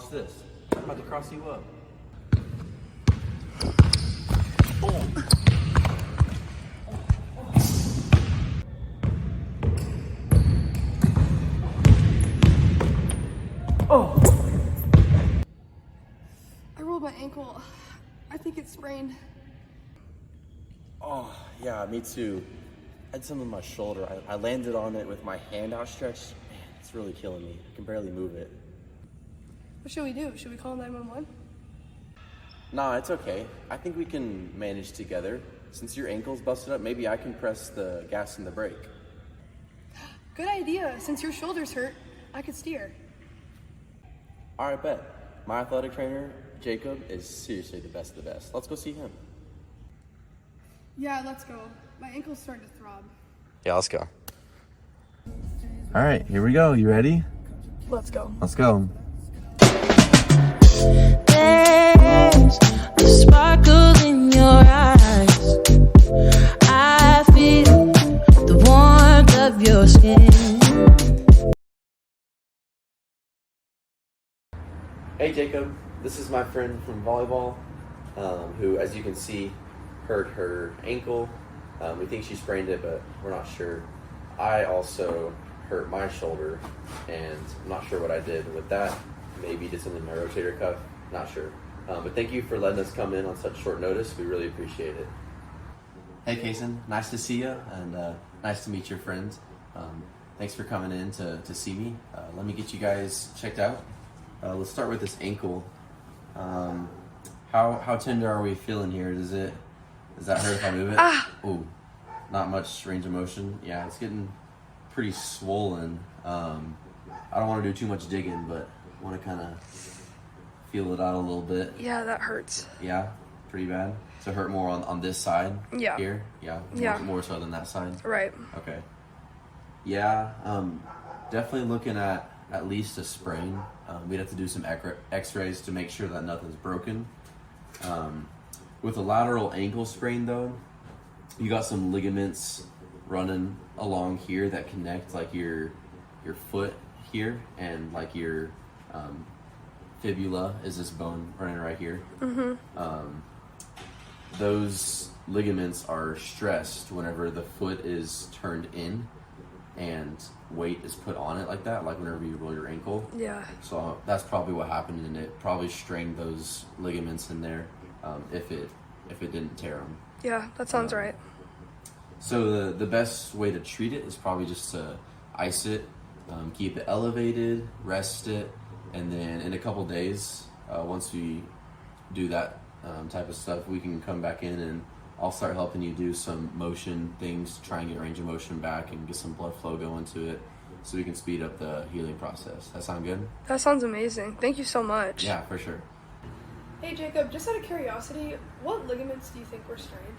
Watch this. I'm about to cross you up. Boom. Oh. I rolled my ankle. I think it's sprained. Oh, yeah, me too. I had something in my shoulder. I landed on it with my hand outstretched. Man, it's really killing me. I can barely move it. What should we do? Should we call 911? Nah, it's okay. I think we can manage together. Since your ankle's busted up, maybe I can press the gas and the brake. Good idea. Since your shoulder's hurt, I could steer. All right, bet. My athletic trainer, Jacob, is seriously the best of the best. Let's go see him. Yeah, let's go. My ankle's starting to throb. Yeah, let's go. All right, here we go. You ready? Let's go. Let's go. There's a sparkle in your eyes. I feel the warmth of your skin. Hey, Jacob. This is my friend from volleyball, who, as you can see, hurt her ankle. We think she sprained it, but we're not sure. I also hurt my shoulder, and I'm not sure what I did with that. Maybe did something to my rotator cuff. Not sure. But thank you for letting us come in on such short notice. We really appreciate it. Hey, Kason. Nice to see you, and nice to meet your friends. Thanks for coming in to see me. Let me get you guys checked out. Let's start with this ankle. How tender are we feeling here? Does that hurt if I move it? Ooh, not much range of motion. Yeah, it's getting pretty swollen. I don't want to do too much digging, but I want to kind of feel it out a little bit. Yeah, that hurts. Yeah, pretty bad. So hurt more on this side? Yeah. Here? Yeah. Yeah. More so than that side? Right. Okay. Yeah, definitely looking at least a sprain. We'd have to do some x-rays to make sure that nothing's broken. With a lateral ankle sprain though, you got some ligaments running along here that connect like your foot here, and like your fibula is this bone running right here. Mm-hmm. Those ligaments are stressed whenever the foot is turned in and weight is put on it like that, like whenever you roll your ankle. Yeah. So that's probably what happened, and it probably strained those ligaments in there, if it didn't tear them. Yeah, that sounds right. So the best way to treat it is probably just to ice it, keep it elevated, rest it, and then in a couple days, once we do that type of stuff, we can come back in and I'll start helping you do some motion things to try and get range of motion back and get some blood flow going to it so we can speed up the healing process. That sound good? That sounds amazing. Thank you so much. Yeah, for sure. Hey, Jacob, just out of curiosity, what ligaments do you think were strained?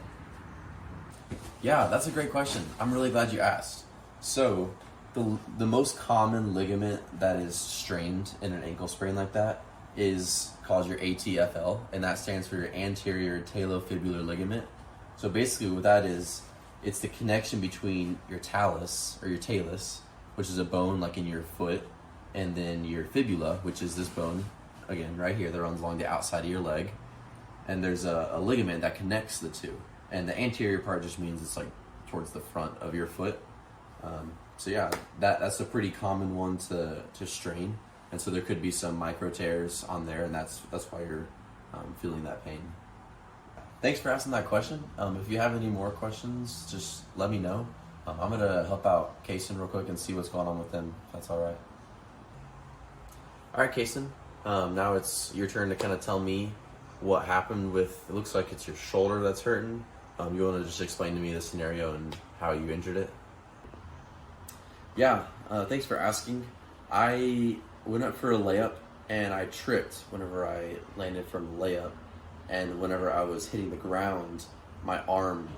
Yeah, that's a great question. I'm really glad you asked. So, the most common ligament that is strained in an ankle sprain like that is called your ATFL, and that stands for your anterior talofibular ligament. So basically what that is, it's the connection between your talus, or your talus, which is a bone like in your foot, and then your fibula, which is this bone, again, right here, that runs along the outside of your leg. And there's a ligament that connects the two. And the anterior part just means it's like towards the front of your foot. So yeah, that's a pretty common one to strain. And so there could be some micro tears on there, and that's why you're feeling that pain. Thanks for asking that question. If you have any more questions, just let me know. I'm gonna help out Kason real quick and see what's going on with him, if that's all right. All right, Kason. Now it's your turn to kind of tell me what happened with, it looks like it's your shoulder that's hurting. You want to just explain to me the scenario and how you injured it? Yeah, thanks for asking. I went up for a layup and I tripped whenever I landed from the layup. And whenever I was hitting the ground, my arm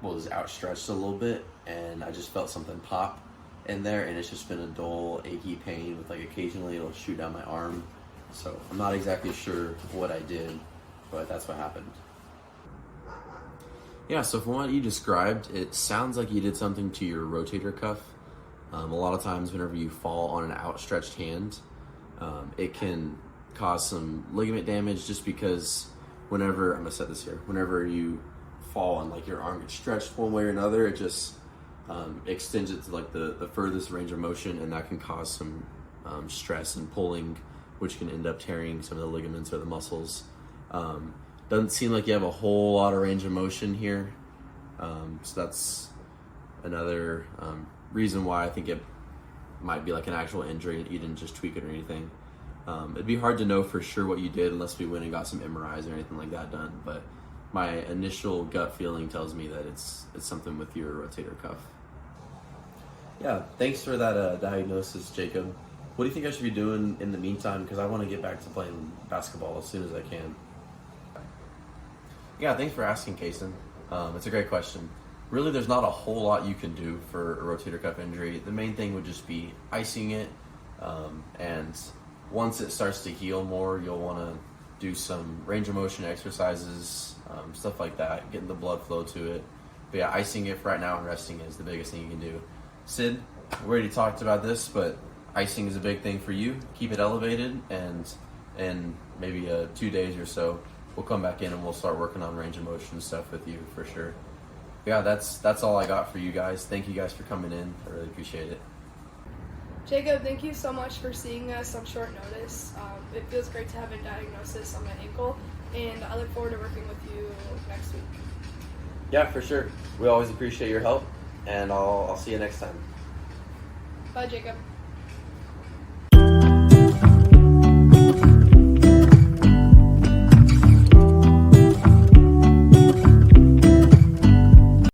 was outstretched a little bit and I just felt something pop in there, and it's just been a dull, achy pain with like occasionally it'll shoot down my arm. So I'm not exactly sure what I did, but that's what happened. Yeah, so from what you described, it sounds like you did something to your rotator cuff. A lot of times whenever you fall on an outstretched hand, it can cause some ligament damage just because whenever, I'm gonna set this here, whenever you fall and like your arm gets stretched one way or another, it just extends it to like the furthest range of motion, and that can cause some stress and pulling, which can end up tearing some of the ligaments or the muscles. Doesn't seem like you have a whole lot of range of motion here, so that's another reason why I think it might be like an actual injury and you didn't just tweak it or anything. It'd be hard to know for sure what you did unless we went and got some MRIs or anything like that done, but my initial gut feeling tells me that it's something with your rotator cuff. Yeah, thanks for that diagnosis, Jacob. What do you think I should be doing in the meantime? Because I want to get back to playing basketball as soon as I can. Yeah, thanks for asking, Kason. It's a great question. Really, there's not a whole lot you can do for a rotator cuff injury. The main thing would just be icing it, and once it starts to heal more, you'll want to do some range of motion exercises, stuff like that, getting the blood flow to it. But yeah, icing it for right now and resting is the biggest thing you can do. Sid, we already talked about this, but icing is a big thing for you. Keep it elevated, and in maybe 2 days or so, we'll come back in and we'll start working on range of motion stuff with you for sure. Yeah, that's all I got for you guys. Thank you guys for coming in. I really appreciate it. Jacob, thank you so much for seeing us on short notice. It feels great to have a diagnosis on my ankle, and I look forward to working with you next week. Yeah, for sure. We always appreciate your help, and I'll see you next time. Bye, Jacob.